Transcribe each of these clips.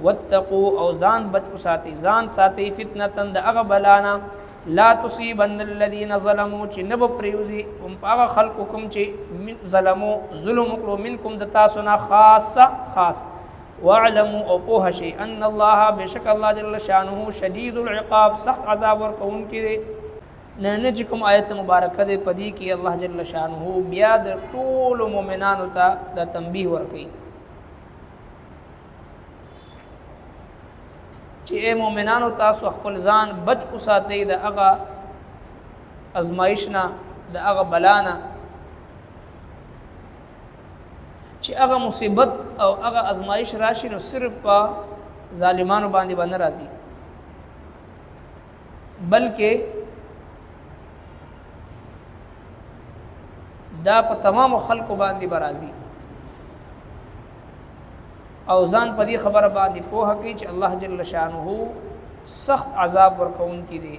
واتقوا او ځان بچ وساتئ ځان ساتئ فتنتن د هغه بلانا لا تصيبن الذين ظلموا چې نه به پریوزي هغه خلق کوم چې ظلموا ظلم وکړو منکم د تاسو نه خاص واعلموا او پوه شئ ان الله بشک الله جل شانه شدید العقاب سخت عذاب ورکون کړي نه چې کوم آیت مبارکه ده پدې کې الله جل شانه بیا د ټول مؤمنانو ته د تنبیه ورکړي چې اے مؤمنانو تاسو خپل ځان بچ وساتئ د هغه ازمایښ نه د هغه بلا نه چې هغه مصیبت او هغه ازمایش راشي نو صرف په ظالمانو باندې باندې راځي بلکې دا په تمام خلکو باندې برازي او ځان په دې خبره باندې پوهه کوي چې الله جل شانه سخت عذاب ورکون کی دی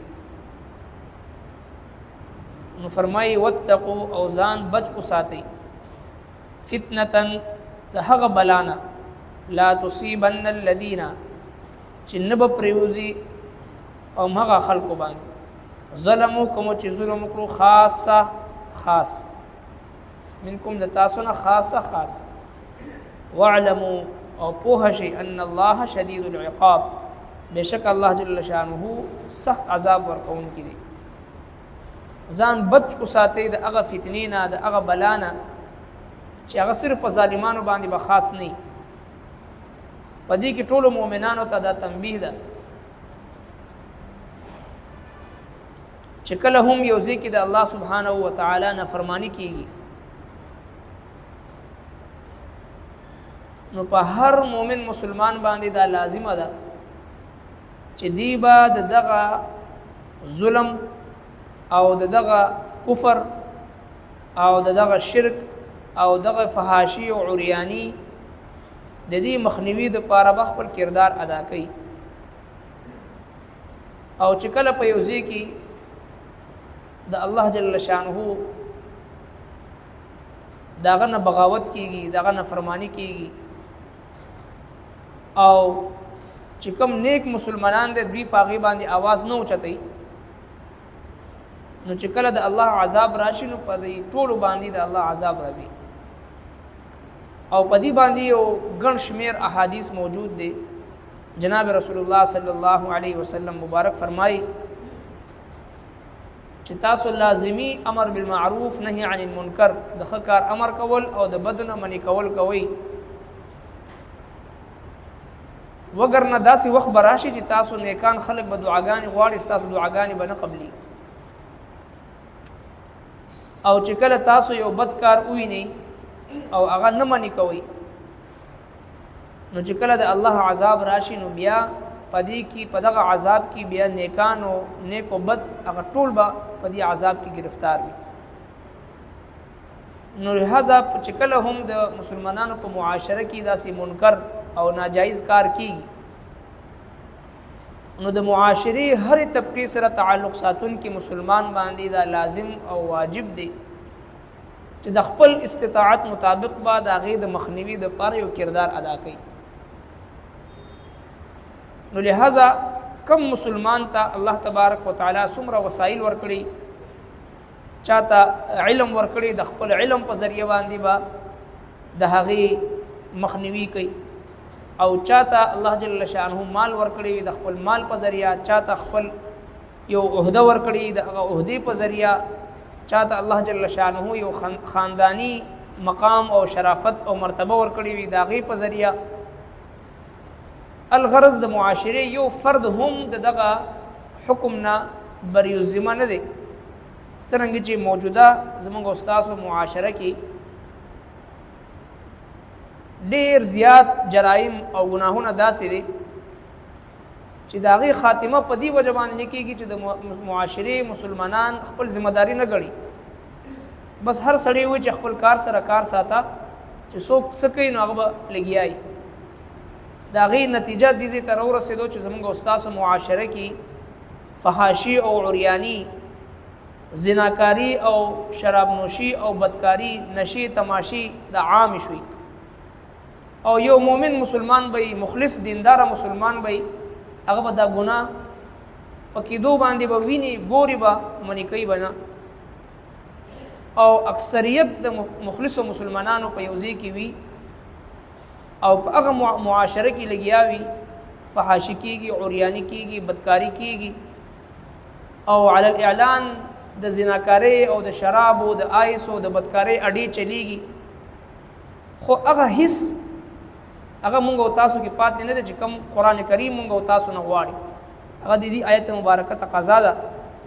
نو فرمایي واتقوا او ځان بچ وساتئ فتنتن د هغه بلانا لا تصيبن الذين چې نه به پریوزي او هغه خلکو باندې ظلمو کوم چې ظلم وکړو خاص منکم د تاسو نه خاص واعلموا او پوه شئ ان الله شدید العقاب بشک الله جل شانه سخت عذاب ورکون کی دی ځان بچ وساتئ د هغه فتنې نه د هغه بلانا چې هغه صرف په ظالمانو باندې به خاص نه پدې کې ټول مؤمنانو ته دا تنبیه ده چې کله هم یو ځکه د الله سبحانه و تعالی نه فرمانی کیږي نو په هر مؤمن مسلمان باندې دا لازمه ده چې دی با دغه ظلم او دغه کفر او دغه شرک او دغه فحاشی او عریانی د دې مخنیوي د پاره خپل کردار ادا کړي او چې کله په یو ځای کې د الله جل شانه داغه نه بغاوت کیږي داغه نه فرمانی کیږي او چې کوم نیک مسلمانان د دوی پاغي باندې आवाज نه اوچتای نو چې کله د الله عذاب راشي نو په دې ټول باندې د الله عذاب راځي او په دې باندې یو ګڼ شمیر احادیث موجود دي جناب رسول الله صلی الله علیه وسلم مبارک فرمایي چې تاسو لازمی امر بالمعروف نهي عن المنکر د خکار امر کول او د بد نه منی کول کوي وګرنه داسې وخت براشي چې تاسو نیکان خلق به دعاګانې غواړي تاسو دعاګانې به نه قبلي او چې کله تاسو یو بد کار وینئ او هغه نه منی کوي نو چې کله د الله عذاب راشي نو بیا پدې کې په دغه عذاب کې بیا نیکانو نیکو بد هغه ټول به په دې عذاب کې گرفتار وي نو لہذا چې کله هم د مسلمانانو په معاشره کې داسې منکر او ناجایز کار کیږي نو د معاشري هر طبقه سره تعلق ساتون کې مسلمان باندې دا لازم او واجب دی چې د خپل استطاعت مطابق با د هغې د مخنیوي د پاره یو کردار ادا کوي نو لہذا کم مسلمان ته الله تبارک وتعالى څومره وسایل ورکړي چاته علم ورکړي د خپل علم په ذریعہ باندې با د هغې مخنیوي کوي او چاته الله جل شانه مال ورکړي د خپل مال په ذریعہ چاته خپل یو عہده ورکړي د هغه عہدې په ذریعہ چاته الله جل شانه یو خاندانی مقام او شرافت او مرتبه ورکړي وي د هغې په ذریعہ الغرض د معاشره یو فرد هم دغه حکم نه بریو ذمہ نه دی څرنګه چې موجوده زموږ استادو معاشره کې ډیر زیات جرایم او گناهونه داسې دي چې د هغې خاتمه په دې وجه باندې نه کېږي چې د معاشرې مسلمانان خپل ذمہ داري نه ګڼي بس هر سړی وي چې خپل کار سره کار ساته چې څوک څه کوي نو هغه به لګیایي د هغې نتیجه دې ځای ته راورسېدو چې زموږ استادو معاشره کې فحاشي او عریاني زناکاری او شراب نوشي او بدکاری نشي تماشي د عام شوي او یو مؤمن مسلمان به مخلص دیندار مسلمان به هغه به دا ګناه پکې دو باندې به ویني ګوري به منی کوي بنا او اکثریت د مخلص مسلمانانو په یوځای کې وي او په هغه معاشره کې لګیا وي فحاشي کېږي عریاني کېږي بدکاری کېږي او علی الاعلان د زناکاری او د شراب او د آیس او د بدکاری اډې چلیږي خو هغه هیڅ هغه مونږ او تاسو کې پات نه ده چې کوم قران کریم مونږ او تاسو نه غواړي هغه د دې آیت مبارکه تقاضا ده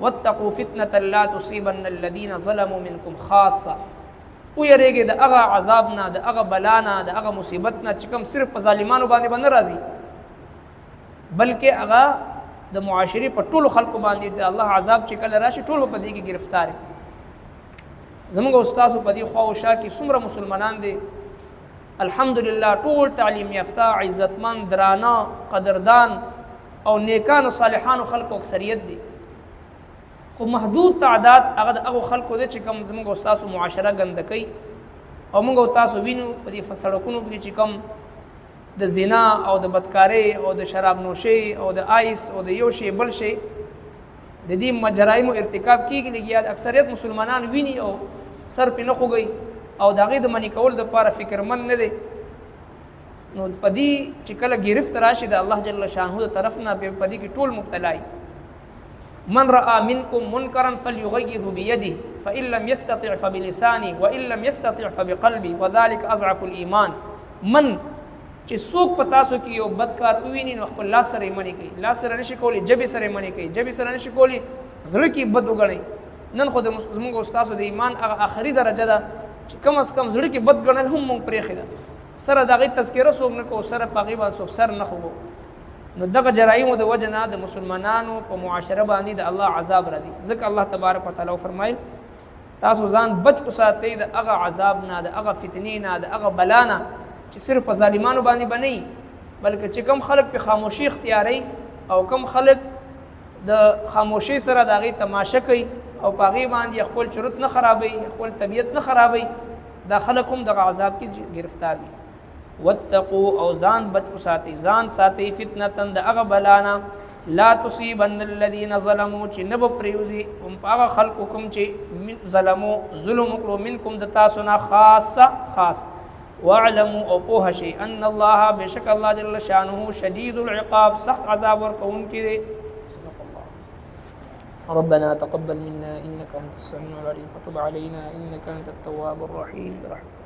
واتقوا فتنه لا تصيبن الذين ظلموا منكم خاصه او یریږي د هغه عذاب نه د هغه بلا نه د هغه مصیبت نه چې کوم صرف په ظالمانو باندې باندې راځي بلکې هغه د معاشري په ټولو خلکو باندې د الله عذاب چې کله راشي ټول په دې کې گرفتار زموږ استاد په دې خوا او شا کې څومره مسلمانان دي الحمدلله ټول تعلیم یافته عزتمن درانه قدردان او نیکان او صالحان خلکو اکثریت دي خو محدود تعداد هغه د هغه خلکو دي چې کوم زموږ استاد معاشره ګنده کوي او موږ تاسو وینو په دې فسړکونو کې چې کوم د زنا او د بدکاری او د شراب نوشي او د آیس او د یو شی بل شی د دې جرایم ارتکاب کیږي لګیا اکثریت مسلمانان ویني او سر په نه خوږي او داغه د منی کول د لپاره فکرمن نه دي نو پدې چې کله گرفت راشي د الله جل شانه د طرف نه په پدې کې ټول مبتلای من رأى منكم منكرا فليغيره بيده فإن لم يستطع فبلسانه وإن لم يستطع فبقلبه وذلك أضعف الإيمان من چې څوک په تاسو کې یو بدکار وویني نو خپل لاس سره منی کوي لاس سره نشي کولی جبې سره منی کوي جبې سره نشي کولی زړه کې بد وګڼي نن خو د زموږ استادو د ایمان هغه آخري درجه ده چې کم از کم زړه کې بد ګڼل هم مونږ پرېښې ده سره دغه تذکره څوک نه کو سره پاغي باندې څوک سر نه خو نو دغه جرایمو د وجه نه د مسلمانانو په معاشره باندې د الله عذاب راځي ځکه الله تبارک وتعالى فرمایي تاسو ځان بچ وساتئ د هغه عذاب نه د هغه فتنې نه د هغه بلا نه چې صرف په ظالمانو باندې بنئ بلکې چې کم خلک په خاموشي اختیاري او کم خلک د خاموشي سره دغه تماشا کوي او پاغي باندې خپل چرت نه خرابوي خپل طبيعت نه خرابوي دا خلکم دغه عذاب کې گرفتار دي واتقوا او ځان بچ وساتئ ځان ساتئ فتنه د هغه بلانا لا تصيبن الذين ظلموا چې نب پریوزي هم هغه خلقکم چې ظلموا ظلم وکړو منکم د تاسو نه خاص واعلموا او په شي ان الله بشک الله جل شانه شديد العقاب سخت عذاب ورکون کې ربنا تقبل منا انك انت السميع العليم وتب علينا انك انت التواب الرحيم برحمتك